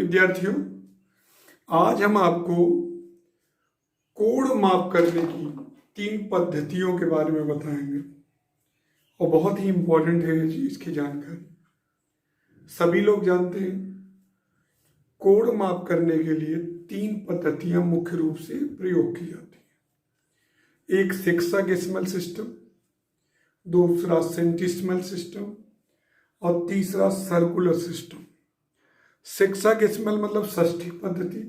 विद्यार्थियों, आज हम आपको कोण माप करने की 3 पद्धतियों के बारे में बताएंगे और बहुत ही इंपॉर्टेंट है इसकी जानकारी। सभी लोग जानते हैं कोण माप करने के लिए 3 पद्धतियां मुख्य रूप से प्रयोग की जाती हैं। एक सेक्साडेसिमल सिस्टम, दूसरा सेंटिसिमल सिस्टम और तीसरा सर्कुलर सिस्टम। सेक्साडेसिमल मतलब षष्ठी पद्धति,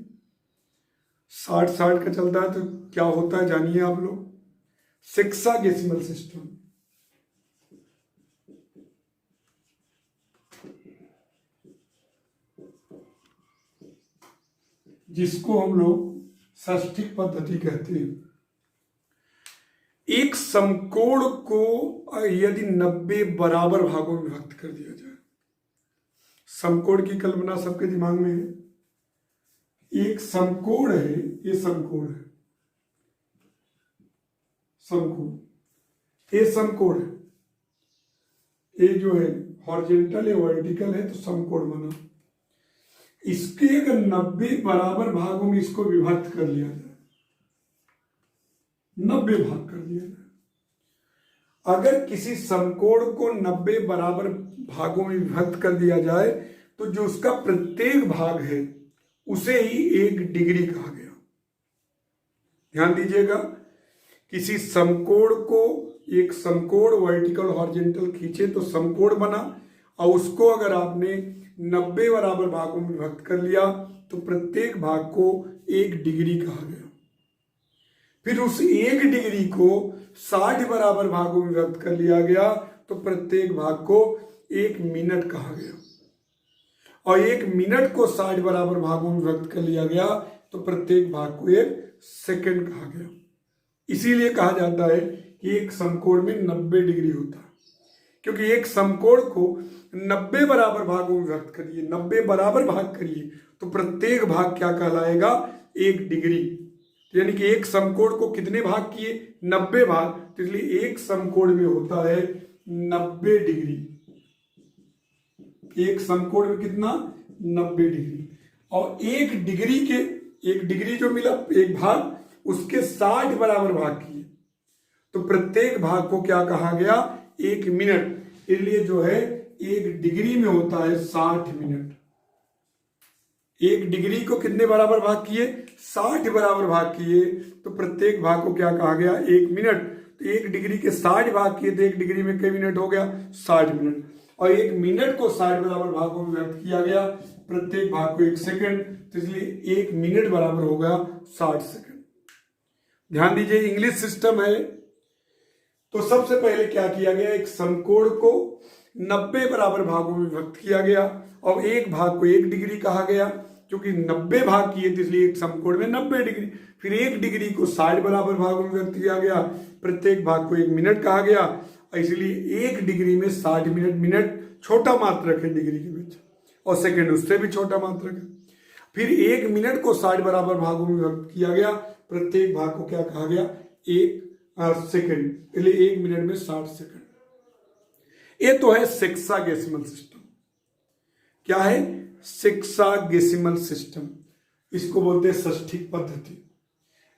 60-60 का चलता है, तो क्या होता है जानिए आप लोग। सेक्साडेसिमल सिस्टम जिसको हम लोग षष्ठी पद्धति कहते हैं। एक समकोण को यदि 90 बराबर भागों में विभक्त कर दिया जाए, समकोण की कल्पना सबके दिमाग में है। एक समकोण है, ये समकोण है, समकोण, ये समकोण है, ये जो है हॉरिजॉन्टल या वर्टिकल है, तो समकोण बना। इसके अगर 90 बराबर भागों में इसको विभक्त कर लिया जाए, 90 भाग कर दिया जाए, अगर किसी समकोण को 90 बराबर भागों में विभक्त कर दिया जाए तो जो उसका प्रत्येक भाग है उसे ही 1 डिग्री कहा गया। ध्यान दीजिएगा, किसी समकोण को एक समकोण वर्टिकल हॉरिजॉन्टल खींचे तो समकोण बना, और उसको अगर आपने 90 बराबर भागों में विभक्त कर लिया तो प्रत्येक भाग को 1 डिग्री कहा गया। फिर उस 1 डिग्री को 60 बराबर भागों में विभक्त कर लिया गया तो प्रत्येक भाग को 1 मिनट कहा गया, और 1 मिनट को 60 बराबर भागों में विभक्त कर लिया गया तो प्रत्येक भाग को 1 सेकंड कहा गया। इसीलिए कहा जाता है कि एक समकोण में 90 डिग्री होता है, क्योंकि एक समकोण को 90 बराबर भागों में विभक्त करिए, 90 बराबर भाग करिए तो प्रत्येक भाग क्या कहलाएगा, 1 डिग्री। यानी कि एक समकोण को कितने भाग किए, 90 भाग, तो इसलिए एक समकोण में होता है 90 डिग्री। एक समकोण में कितना, 90 डिग्री। और 1 डिग्री जो मिला, एक भाग, उसके 60 बराबर भाग किए तो प्रत्येक भाग को क्या कहा गया, 1 मिनट। इसलिए जो है 1 डिग्री में होता है 60 मिनट। 1 डिग्री को कितने बराबर भाग किए, 60 बराबर भाग किए तो प्रत्येक भाग को क्या कहा गया, 1 मिनट। तो 1 डिग्री के 60 भाग किए तो 1 डिग्री में कितने मिनट हो गया, 60 मिनट। और 1 मिनट को 60 बराबर भागों में व्यक्त किया गया, प्रत्येक भाग को 1 सेकंड, तो इसलिए 1 मिनट बराबर हो गया 60 सेकंड। ध्यान दीजिए, इंग्लिश सिस्टम है तो सबसे पहले क्या किया गया, एक समकोण को 90 बराबर भागों में विभक्त किया गया और एक भाग को 1 डिग्री कहा गया, क्योंकि 90 भाग किए तो इसलिए एक समकोण में 90 डिग्री। फिर 1 डिग्री को 60 बराबर भागों में विभक्त किया गया, प्रत्येक भाग को 1 मिनट कहा गया, इसलिए 1 डिग्री में 60 मिनट, मिनट छोटा मात्रक है डिग्री के बीच, और सेकंड उससे भी छोटा मात्रक है। फिर 1 मिनट को 60 बराबर भागों में विभक्त किया गया, प्रत्येक भाग को क्या कहा गया, 1 सेकंड, इसलिए 1 मिनट में 60 सेकंड। ये तो है सेक्साडेसिमल सिस्टम। क्या है, सेक्साडेसिमल सिस्टम, इसको बोलते हैं षष्ठिक पद्धति।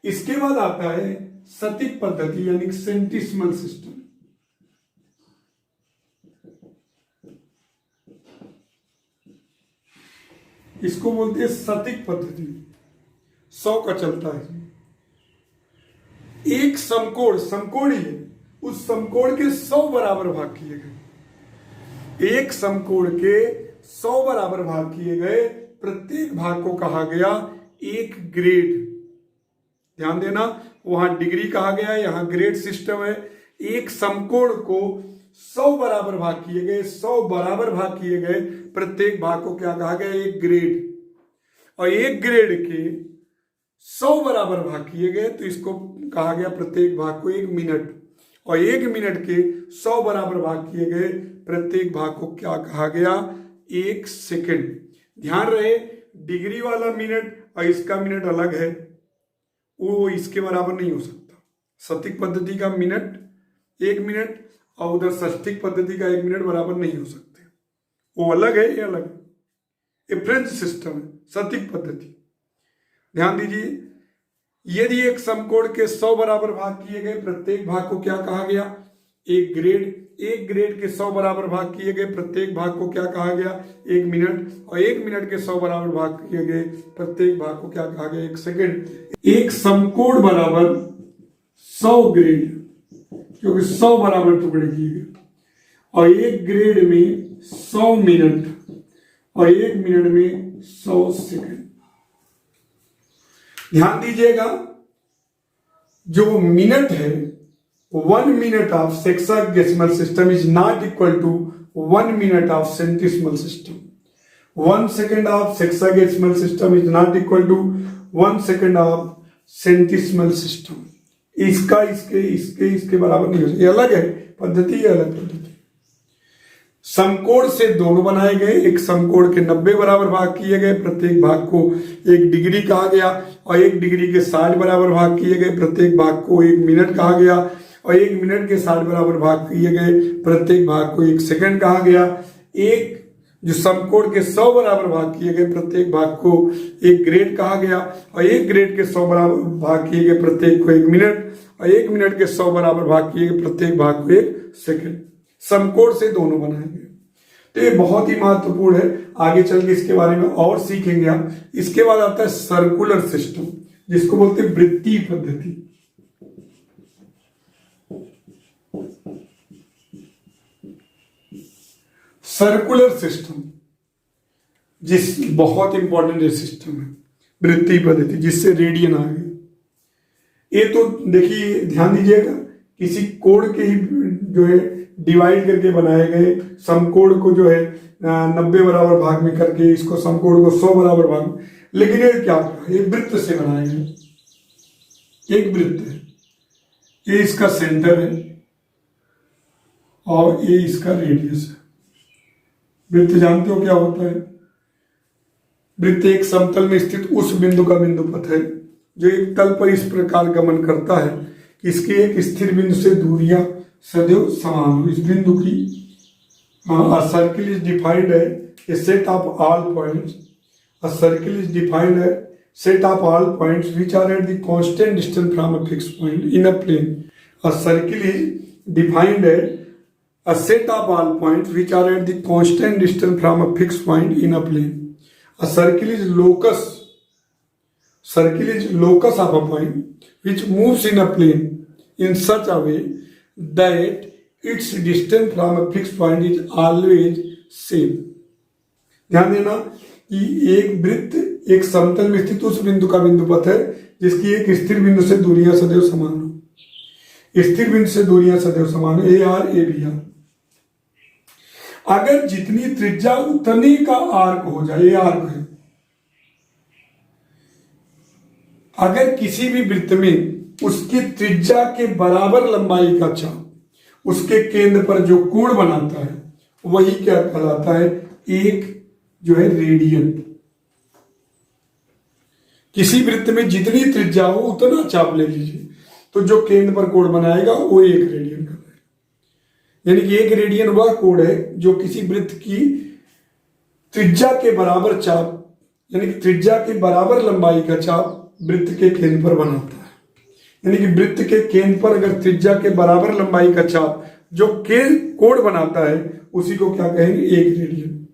इसके बाद आता है शतिक पद्धति यानी सेंटिसिमल सिस्टम। इसको बोलते हैं शतिक पद्धति, 100 का चलता है। एक समकोण ही है, उस समकोण के 100 बराबर भाग किए गए। एक समकोण के 100 बराबर भाग किए गए, प्रत्येक भाग को कहा गया 1 ग्रेड। ध्यान देना, वहां डिग्री कहा गया, यहां ग्रेड सिस्टम है। एक समकोण को 100 बराबर भाग किए गए, 100 बराबर भाग किए गए, प्रत्येक भाग को क्या कहा गया, 1 ग्रेड। और 1 ग्रेड के 100 बराबर भाग किए गए तो इसको कहा गया प्रत्येक भाग को 1 मिनट, और 1 मिनट के 100 बराबर भाग किए गए, प्रत्येक भाग को क्या कहा गया, 1 सेकंड। ध्यान रहे, डिग्री वाला मिनट और इसका मिनट अलग है, वो इसके बराबर नहीं हो सकता। शतिक पद्धति का मिनट 1 मिनट और उधर षष्ठिक पद्धति का 1 मिनट बराबर नहीं हो सकते, वो अलग है, ये अलग है। ये फ्रेंच सिस्टम है, सटीक पद्धति। ध्यान दीजिए, यदि एक समकोण के 100 बराबर भाग किए गए, प्रत्येक भाग को क्या कहा गया? एक ग्रेड के 100 बराबर भाग किए गए, प्रत्येक भाग को क्या कहा गया? 1 मिनट। और 1 मिनट के 100 बराबर भाग किए गए, प्रत्येक भाग को क्या कहा गया? 1 सेकेंड। एक समकोण बराबर 100 ग्रेड, क्योंकि 100 बराबर टुकड़े किए गए, और एक ग्रेड में 100 मिनट, और 1 मिनट में 100 सेकेंड। ध्यान दीजिएगा, जो मिनट है, 1 minute of sexagesimal system is not equal to 1 minute of centesimal system. 1 second of sexagesimal system is not equal to 1 second of centesimal system. इसका इसके बराबर नहीं हो सकता। ये अलग है पद्धति, ये अलग पद्धति। समकोण से दोनों बनाए गए, एक समकोण के 90 बराबर भाग किए गए, प्रत्येक भाग को 1 डिग्री कहा गया, और 1 डिग्री के 60 बराबर भाग किए गए, प्रत्येक भाग को 1 मिनट कहा गया, और 1 मिनट के 60 बराबर भाग किए गए, प्रत्येक भाग को 1 सेकंड कहा गया। एक जो समकोण के 100 बराबर भाग किए गए, प्रत्येक भाग को 1 ग्रेड कहा गया, और 1 ग्रेड के 100 बराबर भाग किए गए, प्रत्येक को 1 मिनट, और 1 मिनट के 100 बराबर भाग किए गए, प्रत्येक भाग को 1 सेकंड। समकोण से दोनों बनाए गए। तो ये बहुत ही महत्वपूर्ण है। आगे चल के इसके बारे में और सीखेंगे हम। इसके बाद आता है सर्कुलर सिस्टम, जिसको बोलते हैं वृत्तीय पद्धति। सर्कुलर सिस्टम बहुत इंपॉर्टेंट सिस्टम है, वृत्तीय पद्धति, जिससे रेडियन आ गए। ये तो देखिए, ध्यान दीजिएगा, किसी कोण के ही जो है डिवाइड करके बनाए गए, समकोण को जो है 90 बराबर भाग में करके, इसको समकोण को 100 बराबर भाग में, लेकिन ये क्या था? ये वृत्त से बनाए गए। एक वृत्त है, ये इसका सेंटर है, और ये इसका रेडियस है। वृत्त जानते हो क्या होता है? वृत्त एक समतल में स्थित उस बिंदु का बिंदु पथ है जो एक तल पर इस प्रकार गमन करता है कि इसके एक स्थिर बिंदु से दूरियां सदैव समान हो। इस बिंदु की सर्किल इज डिफाइंड है a set of all points. A circle is defined है set of all points which are at the constant distance from a fix point in a plane. A circle is defined है a set of all points which are at the constant distance from a fixed point in a plane. A circle is locus of a point which moves in a plane in such a way that its distance from a fixed point is always same. ध्यान देना कि एक वृत्त एक समतल में स्थित उस बिंदु का बिंदु पथ है जिसकी एक स्थिर बिंदु से दूरियां सदैव समान हो। स्थिर बिंदु से दूरियां सदैव समान हो, A R A B R. अगर जितनी त्रिज्या उतने का आर्क हो जाए, ये आर्क है। अगर किसी भी वृत्त में उसकी त्रिज्या के बराबर लंबाई का चाप, उसके केंद्र पर जो कोण बनाता है, वही क्या कहलाता है? एक जो है रेडियन। किसी वृत्त में जितनी त्रिज्या हो उतना चाप ले लीजिए, तो जो केंद्र पर कोण बनाएगा वो 1 रेडियन का। यानी कि 1 रेडियन वह कोण है जो किसी वृत्त की त्रिज्या के बराबर चाप, यानी कि त्रिज्या के बराबर लंबाई का चाप वृत्त के केंद्र पर बनाता है। यानी कि वृत्त के केंद्र पर अगर त्रिज्या के बराबर लंबाई का चाप जो कोण बनाता है, उसी को क्या कहेंगे? 1 रेडियन।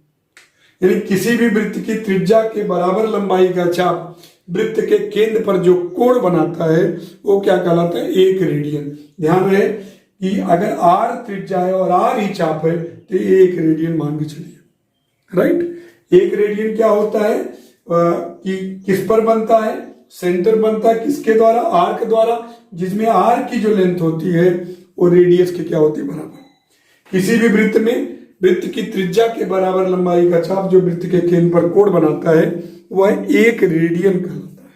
यानी किसी भी वृत्त की त्रिज्या के बराबर लंबाई का चाप वृत्त के केंद्र पर जो कोण बनाता है, वो क्या कहलाता है? 1 रेडियन। ध्यान रहे कि अगर r त्रिज्या है और r ही चाप है, तो 1 रेडियन मान के चलिए, राइट। 1 रेडियन क्या होता है कि किस पर बनता है? सेंटर बनता है किसके द्वारा? आर्क द्वारा, जिसमें r की जो लेंथ होती है वो रेडियस के क्या होती है? बराबर। किसी भी वृत्त में वृत्त की त्रिज्या के बराबर लंबाई का चाप जो वृत्त के केंद्र पर कोण बनाता है, वह 1 रेडियन कहलाता है।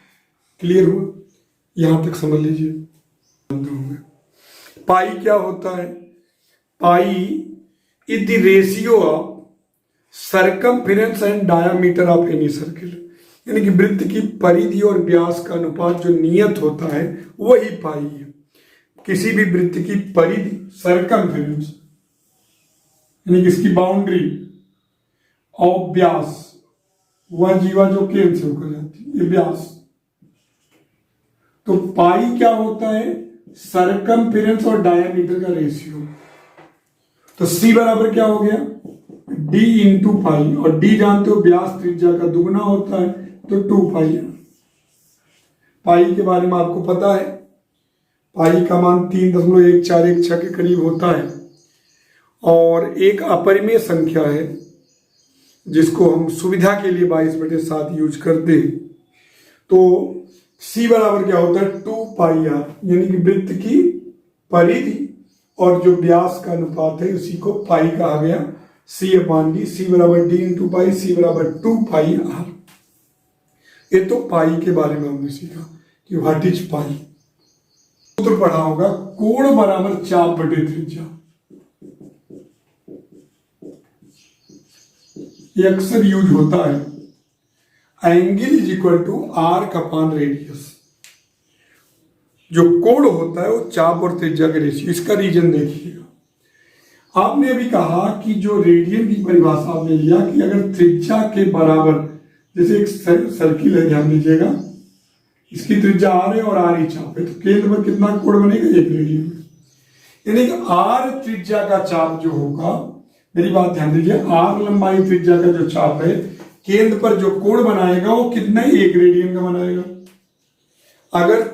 क्लियर हुआ? यहां तक समझ लीजिए। पाई क्या होता है? Pi is the ratio of circumference and diameter of any circle. यानी कि वृत्त की परिधि और व्यास का अनुपात जो नियत होता है, वही पाई है। किसी भी वृत्त की परिधि, सर्कमफेरेंस यानी कि इसकी बाउंड्री, और व्यास वह जीवा जो केंद्र से होकर जाती है, ये व्यास। तो पाई क्या होता है? सरकमफेरेंस और डायमीटर का रेशियो। तो सी बराबर क्या हो गया? डी इंटू पाई, और डी जानते हो व्यास त्रिज्या का दुगना होता है, तो 2 पाई। पाई के बारे में आपको पता है, पाई का मान 3.1416 के करीब होता है, और एक अपरिमेय संख्या है जिसको हम सुविधा के लिए 22/7 यूज करते हैं। तो सी बराबर क्या होता है? 2 पाई आर, यानी कि वृत्त की परिधि और जो व्यास का अनुपात है उसी को पाई कहा गया। सी अपॉन डी, सी बराबर डी इंटू पाई, सी बराबर 2 पाई आर। ये तो पाई के बारे में हमने सीखा कि व्हाट इज पाई। सूत्र पढ़ा होगा, कोण बराबर चाप बटे त्रिज्या। ये अक्सर यूज होता है। Angle is equal to arc upon radius. जो कोण होता है वो चाप और त्रिज्या के रेशियो। इसका रीजन देखिएगा, आपने अभी कहा कि जो रेडियन की परिभाषा आपने लिया कि अगर त्रिज्या के बराबर, जैसे एक सर्किल है, ध्यान दीजिएगा, इसकी त्रिज्या आर है और आर ही चाप है, तो केंद्र पर कितना कोण बनेगा? 1 रेडियन। यानी कि आर त्रिज्या का चाप जो होगा, मेरी बात ध्यान दीजिए, आर लंबाई त्रिज्या का जो चाप है, केंद्र पर जो कोण बनाएगा वो कितना? 1 रेडियन का बनाएगा। अगर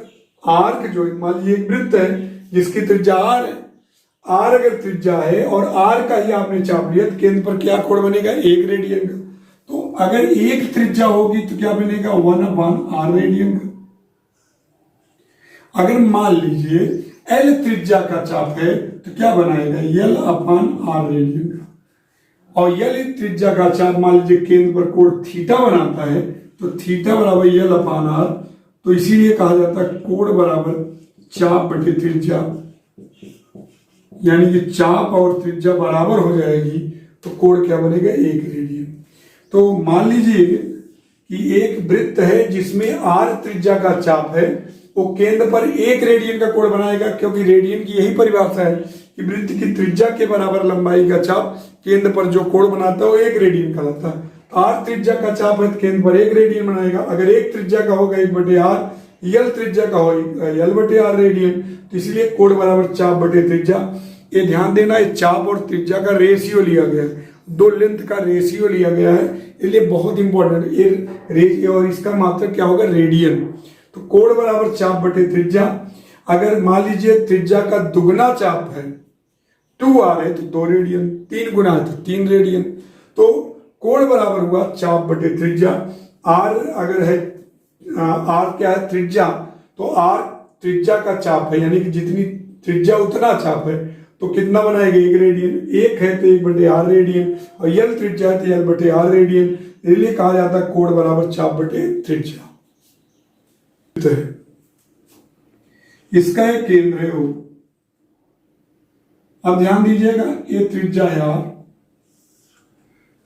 आर्क जो, मान लीजिए एक वृत्त है जिसकी त्रिज्या आर है, आर अगर त्रिज्या है और आर का ही आपने चाप लिया, तो केंद्र पर क्या कोण बनेगा? 1 रेडियन का। तो अगर एक त्रिज्या होगी तो क्या बनेगा? 1/r रेडियन का। अगर मान लीजिए एल त्रिज्या का चाप है तो क्या बनाएगा? L/r रेडियन का। और एल त्रिज्या का चाप मान लीजिए केंद्र पर कोण थीटा बनाता है, तो थीटा बराबर L/r। तो इसीलिए कहा जाता है कोण बराबर चाप बटे त्रिज्या, यानी कि चाप और त्रिज्या बराबर हो जाएगी तो कोण क्या बनेगा? 1 रेडियन। तो मान लीजिए कि एक वृत्त है जिसमें आर त्रिज्या का चाप है, वो केंद्र पर 1 रेडियन का कोण बनाएगा, क्योंकि रेडियन की यही परिभाषा है कि वृत्त की त्रिज्या के बराबर लंबाई का चाप केंद्र पर जो कोण बनाता है वो 1 रेडियन का होता है। आर त्रिज्या का चाप है, केंद्र पर 1 रेडियन बनाएगा। अगर 1 त्रिज्या का होगा 1/r, यल त्रिज्या का होगा L/r रेडियन, तो इसलिए कोण बराबर चाप बटे त्रिज्या। ये ध्यान देना, ये चाप और त्रिज्या का रेशियो लिया गया है, 2 लेंथ का रेशियो लिया गया है, इसलिए बहुत इंपॉर्टेंट ये रेशियो। और इसका मात्रक क्या होगा? रेडियन। तो कोण बराबर चाप बटे त्रिज्या। अगर मान लीजिए त्रिज्या का दुगना चाप है, 2r है, तो 2 रेडियन, 3 गुना है तो 3 रेडियन। तो कोण बराबर हुआ चाप बटे त्रिज्या। आर अगर है, आर क्या है? त्रिज्या। तो आर त्रिज्या का चाप है, यानी कि जितनी त्रिज्या उतना चाप है, तो कितना बनाएगा? 1 रेडियन। 1 है तो 1/r रेडियन, और यल त्रिज्या है तो L/r रेडियन। इसलिए कहा जाता है कोण बराबर चाप बटे त्रिज्या। इसका एक केंद्र है वो। अब ध्यान दीजिएगा, ये त्रिज्या है आर,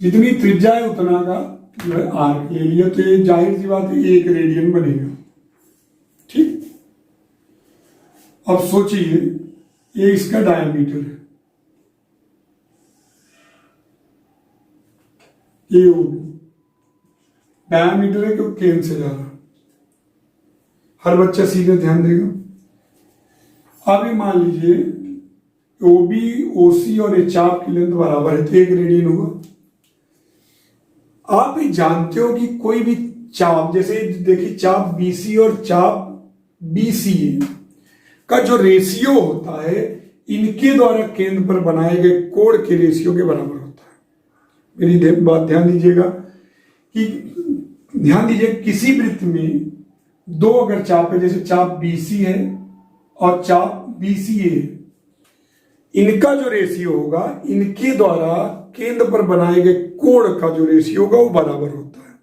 जितनी त्रिज्या है उतना का जो है आर्क ले लिया, तो ये जाहिर सी बात है 1 रेडियन बनेगा। ठीक, अब सोचिए ये इसका डायमीटर है, ये डायमीटर है क्योंकि केंद्र से जा रहा। हर बच्चा सीधे ध्यान देगा। अब ये मान लीजिए ओबी, ओसी और ये चाप की लेंथ बराबर है, तो 1 रेडियन हुआ। आप भी जानते हो कि कोई भी चाप, जैसे देखिए चाप बीसी और चाप बीसीए का जो रेशियो होता है, इनके द्वारा केंद्र पर बनाए गए कोण के रेशियो के बराबर होता है। मेरी बात ध्यान दीजिएगा कि ध्यान दीजिए किसी वृत्त में 2 अगर चाप है, जैसे चाप बीसी है और चाप बीसीए है, इनका जो रेशियो होगा, इनके द्वारा केंद्र पर बनाए गए कोण का जो रेशियो होगा वो बराबर होता है।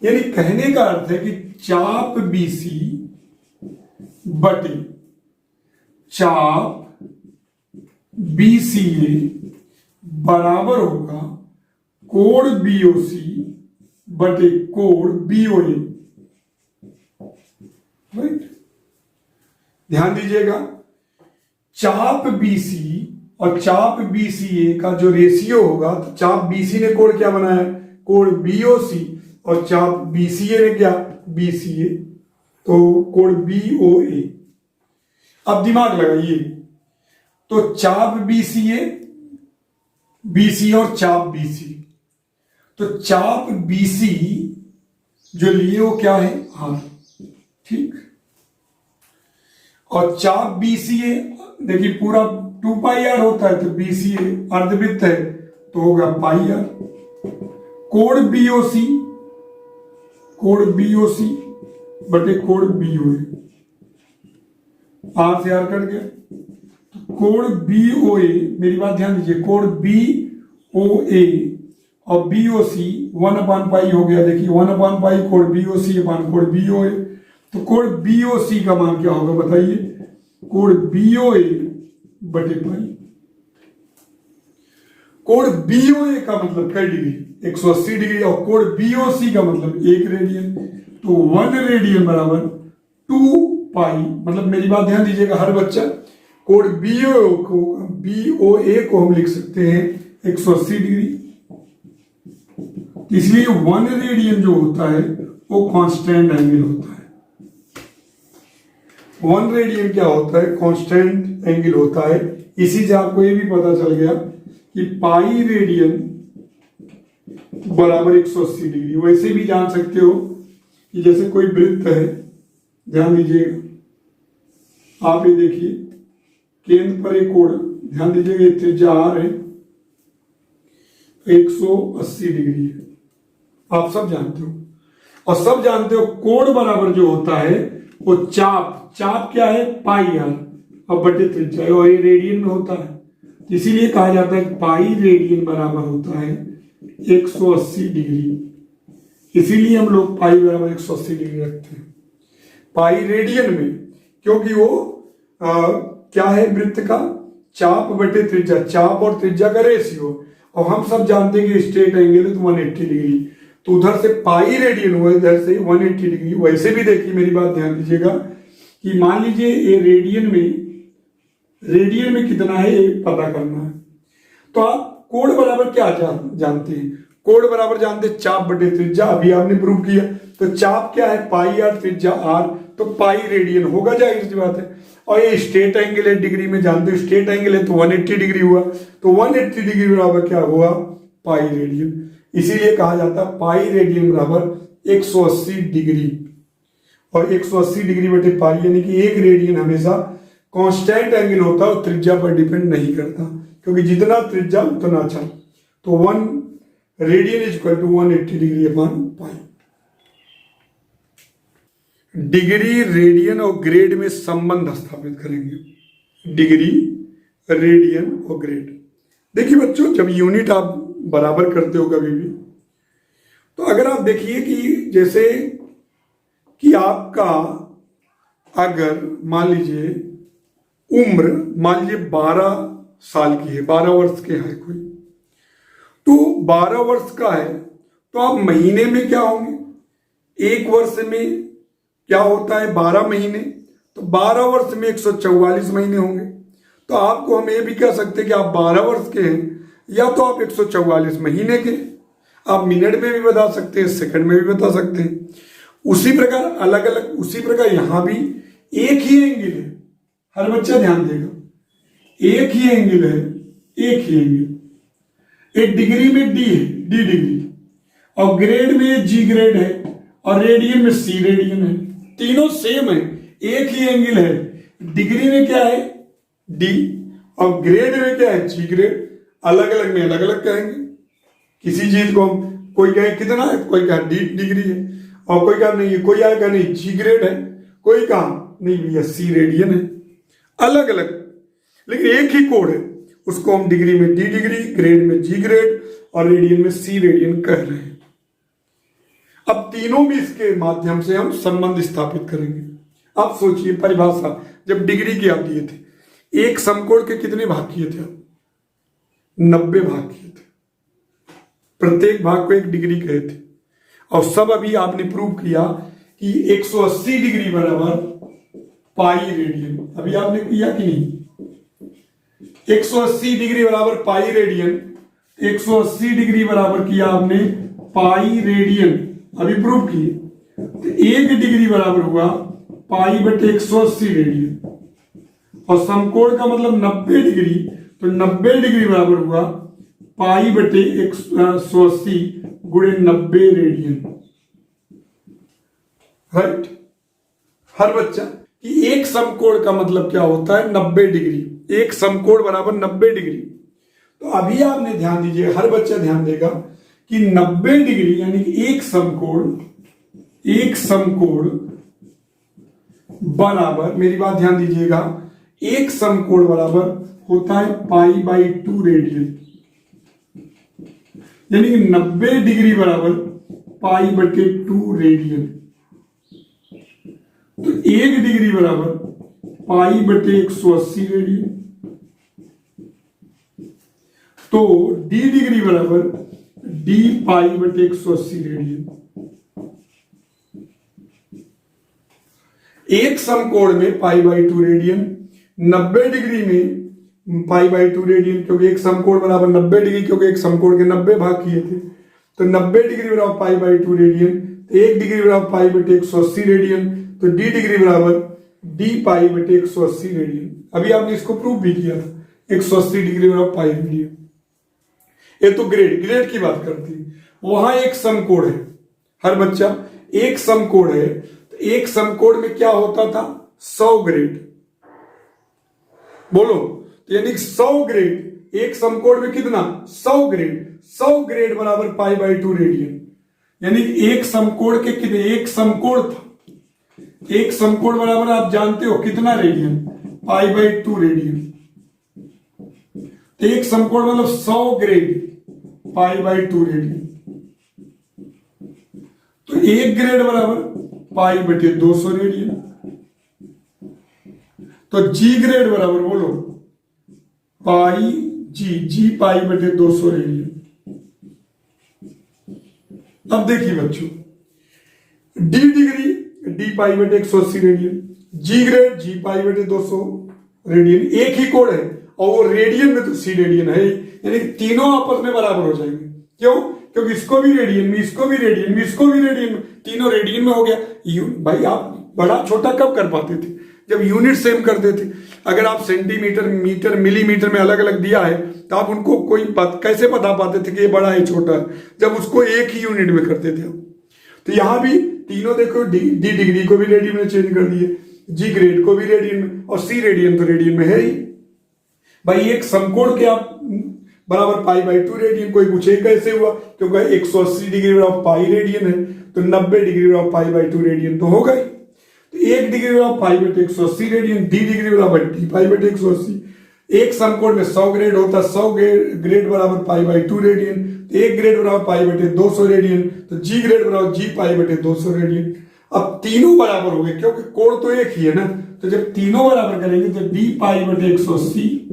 यानी कहने का अर्थ है कि चाप बीसी बटे चाप बीसीए बराबर होगा कोण बीओसी बटे कोण बीओए। राइट, ध्यान दीजिएगा, चाप बीसी और चाप बीसीए का जो रेशियो होगा, तो चाप बीसी ने कोण क्या बनाया? कोण बीओसी, और चाप BCA में क्या, BCA, तो कोण BOA। अब दिमाग लगाइए, तो चाप BCA, BC और चाप BC, तो चाप BC जो लिए वो क्या है, R, ठीक। और चाप BCA देखिए पूरा 2 पाई R होता है, तो BCA अर्धवृत्त है तो होगा पाई R। कोण BOC, कोण BOC बटे कोण BOA, R से R कट गया, तो कोण BOA, मेरी बात ध्यान दीजिए, कोण BOA और BOC 1/पाई हो गया, देखिए 1/पाई कोण BOC अपान कोण BOA, तो कोण BOC का मान क्या होगा बताइए, कोण BOA बटे पाई। कोण BOA का मतलब कई डिग्री, 180 डिग्री, और कोण BOC का मतलब 1 रेडियन, तो 1 रेडियन बराबर 2 पाई। मतलब मेरी बात ध्यान दीजिएगा हर बच्चा, कोण BOA को हम लिख सकते हैं 180 डिग्री, इसलिए 1 रेडियन जो होता है वो कांस्टेंट एंगल होता है। 1 रेडियन क्या होता है, कांस्टेंट एंगल होता है। इसी से आपको ये भी पता चल गया कि पाई रेडियन बराबर 180 डिग्री। वैसे भी जान सकते हो कि जैसे कोई वृत्त है, ध्यान दीजिएगा, आप ये देखिए केंद्र पर एक कोण, ध्यान दीजिएगा त्रिज्या R है, 180 डिग्री है, आप सब जानते हो। और सब जानते हो कोण बराबर जो होता है वो चाप क्या है, पाई R और बटे त्रिज्या, और ये रेडियन में होता है, इसीलिए कहा जाता है कि पाई रेडियन बराबर होता है 180 डिग्री। इसीलिए हम लोग पाई बराबर 180 डिग्री रखते हैं पाई रेडियन में, क्योंकि वो क्या है, वृत्त का चाप बटे त्रिज्या, चाप और त्रिज्या का रेशियो, और हम सब जानते हैं कि स्ट्रेट एंगल है तो 180 डिग्री, तो उधर से पाई रेडियन हुआ, इधर से 180 डिग्री। वैसे भी देखिए मेरी बात ध्यान दीजिएगा कि मान लीजिए ये रेडियन में कितना है ये पता करना है, तो आप कोण बराबर क्या जानते हैं, कोण बराबर जानते हैं चाप बटे त्रिज्या, अभी आपने प्रूव किया। तो चाप क्या है, पाई R, त्रिज्या R, तो पाई रेडियन होगा, जाहिर सी बात है। और ये स्ट्रेट एंगल है, डिग्री में जानते हो स्ट्रेट एंगल है तो 180 डिग्री हुआ, तो 180 डिग्री बराबर क्या हुआ, पाई रेडियन। इसीलिए कहा जाता है पाई रेडियन बराबर 180 डिग्री, और 180 डिग्री बटे पाई, यानी कि 1 रेडियन हमेशा कांस्टेंट एंगल होता है और त्रिज्या पर डिपेंड नहीं करता, क्योंकि जितना त्रिज्या उतना चाप, तो 1 radian is equal to 180 degree upon pi. Degree, radian और ग्रेड में संबंध स्थापित करेंगे, डिग्री, रेडियन और ग्रेड। देखिए बच्चों, जब यूनिट आप बराबर करते हो कभी भी, तो अगर आप देखिए कि जैसे कि आपका अगर मान लीजिए उम्र, मान लीजिए 12 साल की है, 12 वर्ष के है कोई, तो 12 वर्ष का है, तो आप महीने में क्या होंगे, 1 वर्ष में क्या होता है 12 महीने, तो 12 वर्ष में 144 महीने होंगे। तो आपको हम ये भी कह सकते हैं कि आप 12 वर्ष के हैं, या तो आप 144 महीने के, आप मिनट में भी बता सकते हैं, सेकंड में भी बता सकते हैं। उसी प्रकार अलग अलग, उसी प्रकार यहां भी एक ही एंगल है, हर बच्चा ध्यान देगा, एक ही एंगल है, एक ही एंगल। एक डिग्री में डी है, डी डिग्री, और ग्रेड में जी ग्रेड है, और रेडियन में सी रेडियन है, तीनों सेम है, एक ही एंगल है। डिग्री में क्या है, डी, और ग्रेड में क्या है, जी ग्रेड। अलग अलग में अलग अलग कहेंगे, किसी चीज को कोई कहे कितना है, कोई कहे डी डिग्री है, और कोई कहा नहीं, कोई आएगा नहीं जी ग्रेड है, कोई कहा नहीं भैया सी रेडियन है, अलग अलग, लेकिन एक ही कोड है, उसको हम डिग्री में डी डिग्री, ग्रेड में जी ग्रेड और रेडियन में सी रेडियन कह रहे हैं। अब तीनों भी इसके माध्यम से हम संबंध स्थापित करेंगे। अब सोचिए परिभाषा, जब डिग्री की आप दिए थे, एक समकोण के कितने भाग किए थे आप, 90 भाग किए थे, प्रत्येक भाग को 1 डिग्री कहे थे, और सब अभी आपने प्रूव किया कि 180 डिग्री बराबर पाई रेडियन। अभी आपने किया कि नहीं, 180 डिग्री बराबर पाई रेडियन, 180 डिग्री बराबर किया आपने पाई रेडियन, अभी प्रूव किए। तो 1 डिग्री बराबर हुआ पाई बटे 180 रेडियन, और समकोण का मतलब 90 डिग्री, तो 90 डिग्री बराबर हुआ पाई बटे 180 गुणे 90 रेडियन। राइट। हर बच्चा कि एक समकोण का मतलब क्या होता है 90 डिग्री, एक समकोण बराबर 90 डिग्री। तो अभी आपने ध्यान दीजिए, हर बच्चा ध्यान देगा कि 90 डिग्री यानी कि एक समकोण बराबर, मेरी बात ध्यान दीजिएगा, एक समकोण बराबर होता है पाई बाई 2 रेडियन, यानी कि 90 डिग्री बराबर पाई बटे 2 रेडियन। तो 1 डिग्री बराबर पाई बटे 180 रेडियन। तो d डिग्री बराबर d पाई बटे 180 रेडियन। एक समकोण में पाई बाई 2 रेडियन, 90 डिग्री में पाई बाई 2 रेडियन, क्योंकि एक समकोण बराबर 90 डिग्री, क्योंकि एक समकोण के 90 भाग किए थे। तो 90 डिग्री बराबर पाई बाई 2 रेडियन, 1 डिग्री बराबर पाई बटे 180 रेडियन, तो d डिग्री बराबर d पाई बटे 180 रेडियन। अभी आपने इसको प्रूव भी किया था, 180 डिग्री बराबर पाई रेडियन। ये तो ग्रेड की बात करती है। वहां एक समकोण है, हर बच्चा एक समकोण है, तो एक समकोण में क्या होता था 100 ग्रेड। बोलो, तो यानी 100 ग्रेड, एक समकोण में कितना 100 ग्रेड, 100 ग्रेड बराबर पाई बाई 2 रेडियन। यानी एक समकोण के कितने, एक समकोण था, एक समकोण बराबर आप जानते हो कितना रेडियन, पाई बाई 2 रेडियन। तो एक समकोण मतलब 100 ग्रेड पाई बाई 2 रेडियन। तो 1 ग्रेड बराबर पाई बटे 200 रेडियन। तो जी ग्रेड बराबर बोलो पाई जी पाई बटे 200 रेडियन। अब देखिए बच्चों, डी डिग्री डी पाई बटे 180 रेडियन, जी ग्रेड जी पाई बटे 200 रेडियन, एक ही कोण है, और वो रेडियन में तो सी रेडियन है, यानी तीनों आपस में बराबर हो जाएंगे। क्यों? क्योंकि इसको भी रेडियन में, इसको भी रेडियन में, इसको भी रेडियन में, तीनों रेडियन में हो गया। भाई आप बड़ा छोटा कब कर पाते थे? जब यूनिट सेम करते थे। अगर आप सेंटीमीटर, मीटर, मिलीमीटर में अलग अलग दिया है तो आप उनको कोई कैसे बता पाते थे कि ये बड़ा है छोटा है, जब उसको एक ही यूनिट में करते थे। तो यहां भी तीनों देखो, डी डिग्री को भी रेडियन में चेंज कर दिए, जी ग्रेड को भी रेडियन में, और सी रेडियन तो रेडियन में है ही। भाई एक समकोण के आप बराबर पाई बाई 2 रेडियन, कोई पूछे कैसे हुआ? क्योंकि 180 डिग्री बराबर पाई रेडियन है, तो 90 डिग्री बराबर पाई बाई 2 रेडियन तो होगा ही। तो 1 डिग्री बराबर पाई बटे 180 रेडियन, डी डिग्री बराबर डी पाई बटे 180। एक समकोण में 100 ग्रेड होता है, 100 ग्रेड बराबर पाई बाई 2 रेडियन, तो 1 ग्रेड बराबर पाई बटे 200 रेडियन, तो जी ग्रेड बराबर जी पाई बटे 200 रेडियन। अब तीनों बराबर हो गए क्योंकि कोण तो एक ही है ना, तो जब तीनों बराबर करेंगे तो डी पाई बटे 180,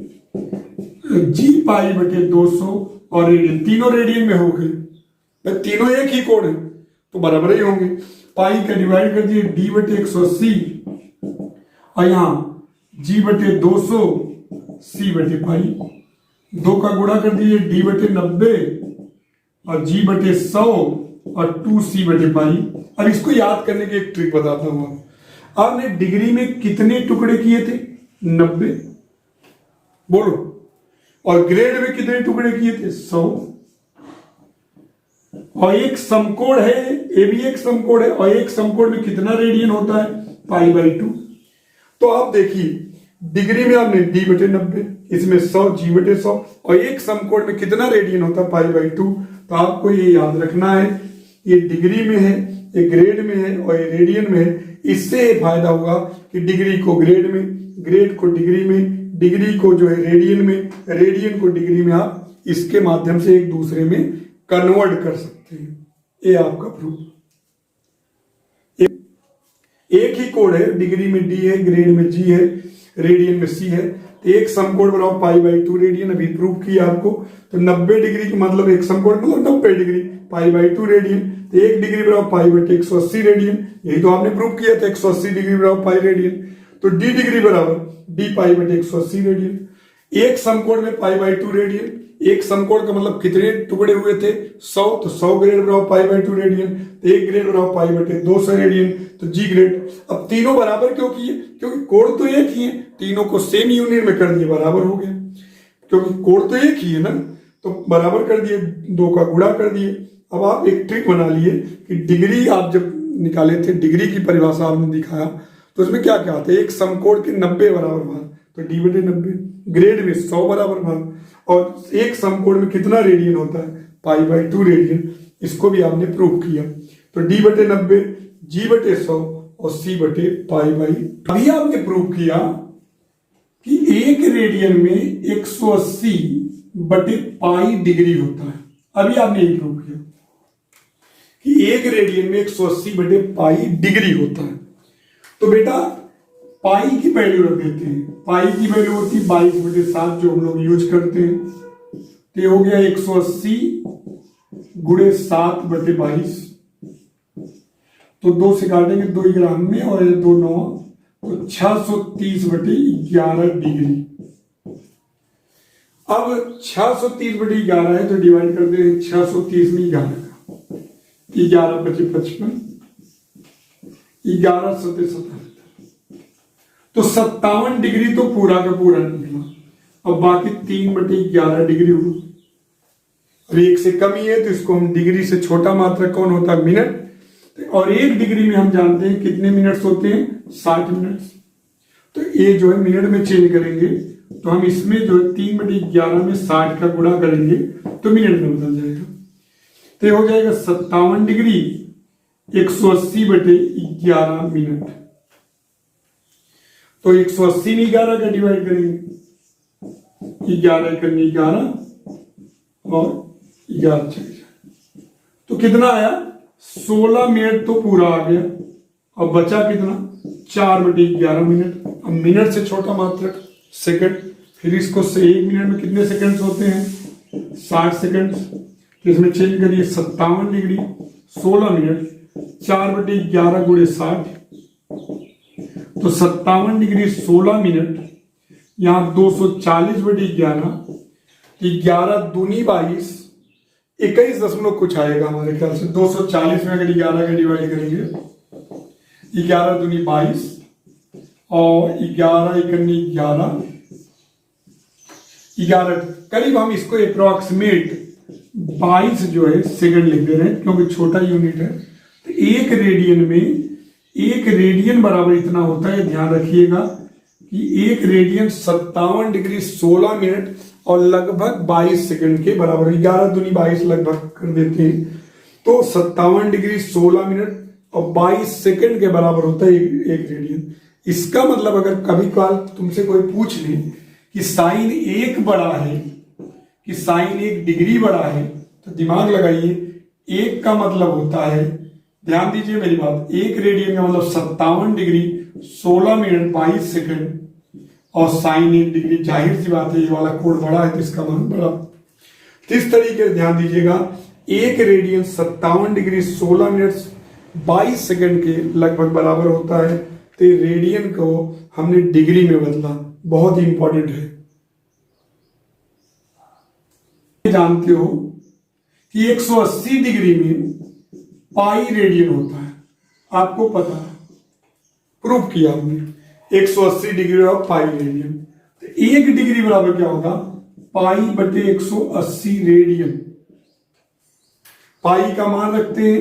जी पाई बटे 200 और रेडियन, तीनों रेडियन में हो गए, तीनों एक ही कोण है तो बराबर ही होंगे। पाई का डिवाइड कर दिए डी बटे 180, और यहां जी बटे 200 सी बटे पाई, 2 का गुणा कर दिए डी बटे 90 और जी बटे 100 और 2 सी बटे पाई। अब इसको याद करने की एक ट्रिक बताता हूं। आपने डिग्री में कितने टुकड़े किए थे? 90। बोलो। और ग्रेड में कितने टुकड़े किए थे? 100। और एक समकोण है, ये भी एक समकोण है, और एक समकोण में कितना रेडियन होता है? Pi by 2। तो आप देखिए, डिग्री में आपने डी बटे 90, इसमें 100 जी बटे 100, और एक समकोण में कितना रेडियन होता है? Pi by 2। तो आपको ये याद रखना है, ये डिग्री में है, ये ग्रेड में है, और ये रेडियन में है। इससे फायदा होगा कि डिग्री को ग्रेड में, ग्रेड को डिग्री में, डिग्री को जो है रेडियन में, रेडियन को डिग्री में, आप इसके माध्यम से एक दूसरे में कन्वर्ट कर सकते हैं। ये आपका प्रूफ। एक ही कोण है, डिग्री में डी है, ग्रेड में जी है, रेडियन में सी है। एक समकोण बनाओ पाई बाई 2 रेडियन, अभी प्रूव किया आपको। तो 90 डिग्री का मतलब एक समकोण मतलब 90 डिग्री, पाई बाई 2 रेडियन। तो 1 डिग्री बराबर पाई बटे 180 रेडियन, यही तो आपने प्रूव किया था, 180 डिग्री बराबर पाई रेडियन। तो डी डिग्री बराबर डी पाई बटे 180 रेडियन। एक समकोण में π/2 रेडियन, एक समकोण का मतलब कितने टुकड़े हुए थे 100, तो 100 ग्रेड बराबर π/2 रेडियन, तो 1 ग्रेड बराबर π/200 रेडियन, तो जी ग्रेड। अब तीनों बराबर क्यों किए? क्योंकि कोण तो एक ही है, तीनों को सेम यूनिट में कर दिए, बराबर हो गया, क्योंकि कोण तो एक ही है ना, तो बराबर कर दिए, 2 का गुणा कर दिए। अब आप एक ट्रिक बना लिए कि डिग्री आप जब निकाले थे, डिग्री की परिभाषा आपने दिखाया, तो उसमें क्या क्या आता है, एक समकोण के 90 बराबर भाग, तो d/90, ग्रेड में 100 बराबर भाग, और एक समकोण में कितना रेडियन होता है π/2 रेडियन, इसको भी आपने प्रूव किया। तो d/90, g/100 और c/π/2। अभी आपने प्रूव किया कि एक रेडियन में 180/π डिग्री होता है। अभी आपने ये प्रूव किया कि एक रेडियन में 180/π डिग्री होता है। तो बेटा पाई की वैल्यू रख देते हैं, पाई की वैल्यू होती है 22/7 जो हम लोग यूज करते हैं, तो ये हो गया 180 × 7/22, तो 2 से काटेंगे, 2 ग्राम में और 2 9, तो 630/11 डिग्री। अब 630/11 है तो डिवाइड कर दे 630 में 11 का, 11 × 55, 11 × 7 77, तो 57 डिग्री तो पूरा का पूरा निकला। अब बाकी 3/11 डिग्री हो, और 1 से कम ही है तो इसको हम डिग्री से छोटा मात्रक कौन होता है, मिनट, और 1 डिग्री में हम जानते हैं कितने मिनट्स होते हैं, 60 मिनट्स। तो ये जो है मिनट में चेंज करेंगे, तो हम इसमें जो है 3/11 में 60 का गुणा करेंगे तो मिनट में बदल जाएगा, तो ये हो जाएगा 57 डिग्री 180/11 मिनट। तो 180 में 11 का डिवाइड करेंगे, 11 × 11 और 11 चले जाए, तो कितना आया 16 मिनट तो पूरा आ गया। अब बचा कितना 4/11 मिनट। अब मिनट से छोटा मात्रक सेकंड, फिर इसको से 1 मिनट में कितने सेकंड्स होते हैं, 60 सेकंड्स, तो इसमें चेंज करिए 57 डिग्री 16 मिनट, 4/11 × 60, तो 57 डिग्री 16 मिनट, यहाँ 240/11, 11 दूनी 22, 21 दशमलव कुछ आएगा हमारे ख्याल से, 240 में अगर 11 का डिवाइड करेंगे, 11 दूनी 22 और 11 × 11, करीब हम इसको अप्रोक्सीमेट 22 जो है सेकंड लिख दे रहे हैं, क्योंकि छोटा यूनिट है। तो एक रेडियन में, एक रेडियन बराबर इतना होता है, ध्यान रखिएगा कि एक रेडियन 57 डिग्री 16 मिनट और लगभग 22 सेकंड के बराबर, 11 दूनी 22 लगभग कर देते हैं, तो 57 डिग्री 16 मिनट और 22 सेकंड के बराबर होता है एक रेडियन। इसका मतलब अगर कभी कभार तुमसे कोई पूछ ले कि साइन 1 बड़ा है कि साइन 1 डिग्री बड़ा है, तो दिमाग लगाइए, 1 का मतलब होता है, ध्यान दीजिए मेरी बात, एक रेडियन का मतलब 57 डिग्री 16 मिनट 22 सेकंड, और साइन 1 डिग्री, जाहिर सी बात है ये वाला कोण बड़ा है तो इसका मान बड़ा। तो इस तरीके से ध्यान दीजिएगा, एक रेडियन 57 डिग्री 16 मिनट 22 सेकंड के लगभग बराबर होता है, तो रेडियन को हमने डिग्री में बदला, बहुत ही इंपॉर्टेंट है। जानते हो कि 180 डिग्री में पाई रेडियन होता है, आपको पता है, प्रूव किया हमने, 180 डिग्री और पाई रेडियन। तो 1 डिग्री बराबर क्या होगा, π/180 रेडियन। पाई का मान रखते हैं,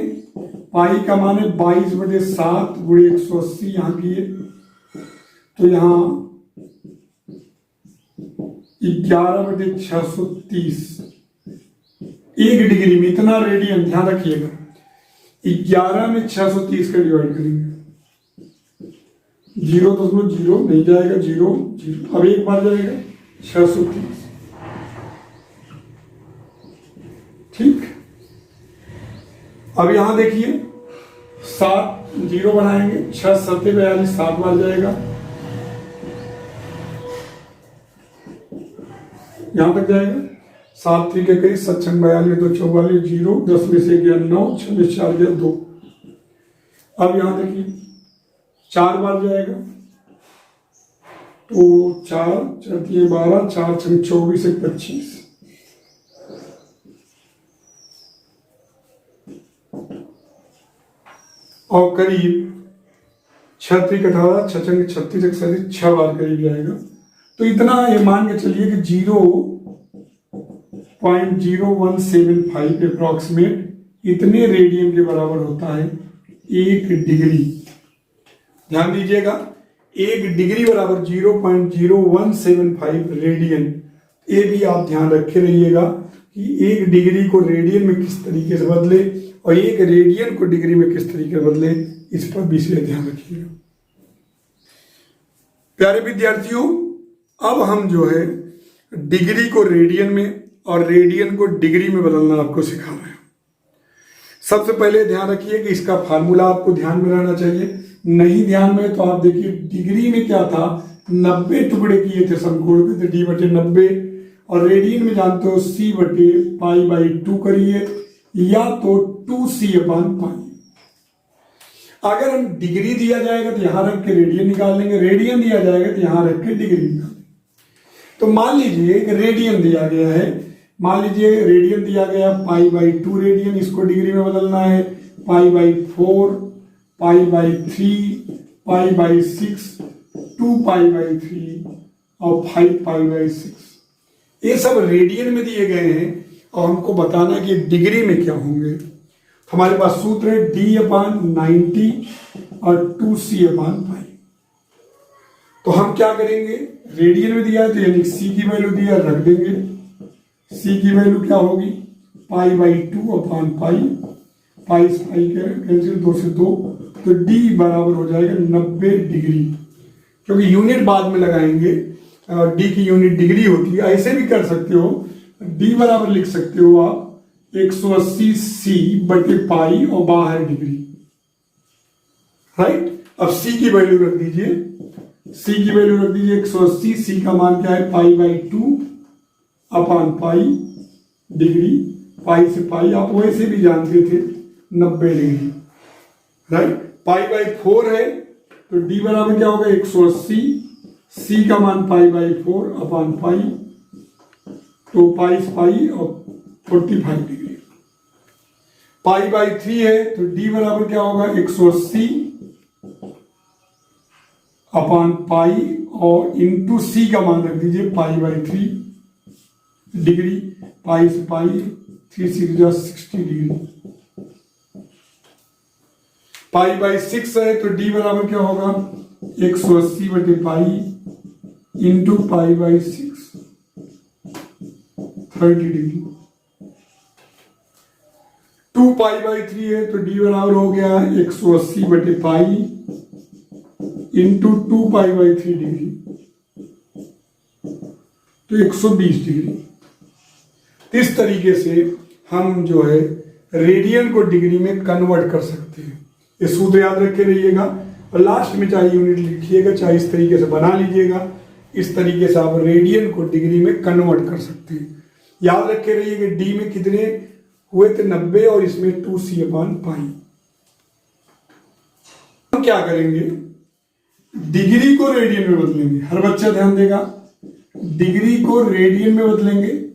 पाई का मान है 22/7 × 180, यहां की है, तो यहां 11/630, 1 डिग्री में इतना रेडियन, ध्यान रखिएगा, 11 में 630 का डिवाइड करेंगे, 0.0 नहीं जाएगा, 0 0, अब एक बार जाएगा 630, ठीक। अब यहां देखिए 7 0 बनाएंगे, 6 7 42, 7 बार जाएगा, यहां तक जाएगा, 7 3 के करीब 7 6 42 2 44 0, 10 में से गया 9, 6 में 4 गया 2। अब यहां देखिए 4 बार जाएगा, तो 4 4 3 12 4 6 24 1 25 और करीब 6 3 18 6 6 36 31 6 बार करीब जाएगा। तो इतना ये मान के चलिए कि 0.0175 अप्रॉक्सीमेट इतने रेडियन के बराबर होता है 1 डिग्री। ध्यान दीजिएगा, 1 डिग्री बराबर 0.0175 रेडियन। ये भी आप ध्यान रखे रहिएगा कि 1 डिग्री को रेडियन में किस तरीके से बदले और 1 रेडियन को डिग्री में किस तरीके से बदले, इस पर विशेष ध्यान रखिएगा। प्यारे विद्यार्थियों, अब हम जो है डिग्री को रेडियन में और रेडियन को डिग्री में बदलना आपको सिखा रहे हैं। सबसे पहले ध्यान रखिए कि इसका फार्मूला आपको ध्यान में रहना चाहिए। नहीं ध्यान में तो आप देखिए, डिग्री में क्या था, 90 टुकड़े किए थे समकोण के, तो d/90, और रेडियन में जानते हो c/π/2 करिए या तो 2c/π। अगर हम डिग्री दिया जाएगा तो यहां रख के रेडियन निकाल लेंगे, रेडियन दिया जाएगा तो यहां रख के डिग्री निकाल लेंगे। तो मान लीजिए कि रेडियन दिया गया है, मान लीजिए रेडियन दिया गया π/2 रेडियन, इसको डिग्री में बदलना है π/4, π/3, π/6, 2π/3 और 5π/6। ये सब रेडियन में दिए गए हैं और हमको बताना है कि डिग्री में क्या होंगे। हमारे पास सूत्र है d/90 और 2c/π। तो हम क्या करेंगे, रेडियन में दिया है तो यानी c की वैल्यू दिया रख देंगे। c की वैल्यू क्या होगी, π/2/π, पाई से पाई कैंसिल, 2 से 2, तो d बराबर हो जाएगा 90 डिग्री। क्योंकि यूनिट बाद में लगाएंगे और d की यूनिट डिग्री होती है। ऐसे भी कर सकते हो, d बराबर लिख सकते हो आप 180 c/पाई और बाहर डिग्री, राइट। अब c की वैल्यू रख दीजिए, c की वैल्यू रख दीजिए 180, c का मान क्या है π/2/पाई डिग्री, पाई से पाई आप वैसे भी जानते थे 90 डिग्री, राइट। π/4 है तो d बराबर क्या होगा 180, c का मान π/4/पाई, तो पाई से पाई और 45 डिग्री। π/3 है तो d बराबर क्या होगा 180/पाई और इंटू c का मान रख दीजिए π/3 डिग्री, पाई से पाई 3 6 60 डिग्री। π/6 है तो d बराबर क्या होगा 180/पाई इंटू π/6 30 डिग्री। 2π/3 है तो d बराबर हो गया 180/पाई इंटू 2π/3 डिग्री, तो 120 डिग्री। इस तरीके से हम जो है रेडियन को डिग्री में कन्वर्ट कर सकते हैं। ये सूत्र याद रखे रहिएगा और लास्ट में चाहे यूनिट लिखिएगा चाहे इस तरीके से बना लीजिएगा। इस तरीके से आप रेडियन को डिग्री में कन्वर्ट कर सकते हैं। याद रखे रहिएगा डी में कितने हुए थे 90 और इसमें 2c/पाई। हम क्या करेंगे, डिग्री को रेडियन में बदलेंगे। हर बच्चा ध्यान देगा, डिग्री को रेडियन में बदलेंगे।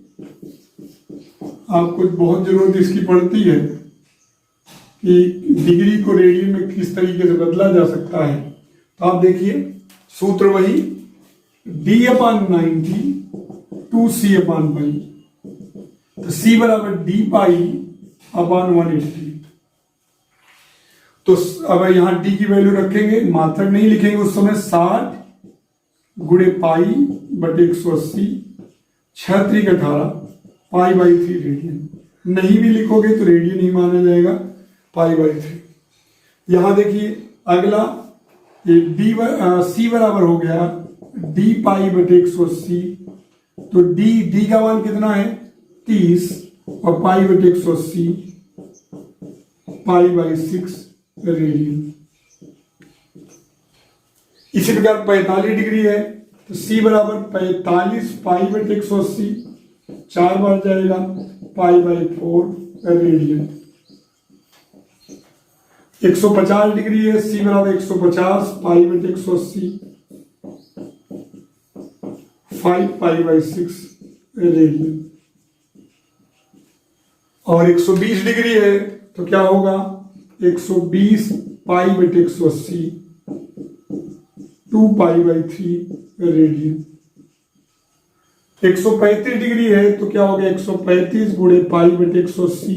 आपको बहुत जरूरत इसकी पड़ती है कि डिग्री को रेडियन में किस तरीके से बदला जा सकता है। तो आप देखिए सूत्र वही d/90 2c/पाई, तो c बराबर d/180। तो अब यहां d की वैल्यू रखेंगे, मात्रक नहीं लिखेंगे उस समय, 60 गुणे π/180 6 3 18 π/3 रेडियन। नहीं भी लिखोगे तो रेडियन ही माना जाएगा π/3। यहां देखिए अगला ये c बराबर हो गया d/180, तो d का मान कितना है 30 और π/180 π/6 रेडियन। इसी प्रकार 45 डिग्री है तो c बराबर 45 π/180 4 बार जाएगा π/4 रेडियन। 150 डिग्री है, c बराबर 150 π/180 5 पाई बाई 6 रेडियन। और 120 डिग्री है तो क्या होगा, 120 पाई बटे 180 2 पाई बाई 3 रेडियन। 135 डिग्री है तो क्या हो गया, 135 गुणे पाई बटे 180,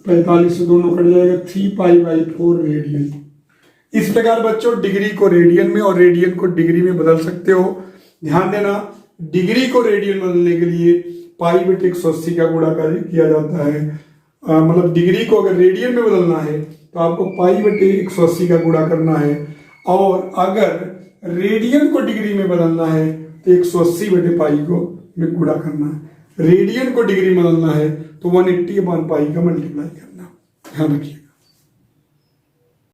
45 से दोनों कट जाएगा, 3 पाई बाई 4 रेडियन। इस प्रकार बच्चों डिग्री को रेडियन में और रेडियन को डिग्री में बदल सकते हो। ध्यान देना, डिग्री को रेडियन बदलने के लिए पाई बटे 180 का गुणा किया जाता है। मतलब डिग्री को अगर रेडियन में बदलना है तो आपको पाई बटे 180 का गुणा करना है, और अगर रेडियन को डिग्री में बदलना है तो 180 बटे पाई को में गुणा करना है। रेडियन को डिग्री में बदलना है तो 180 अपॉन पाई का मल्टीप्लाई करना। ध्यान रखिए।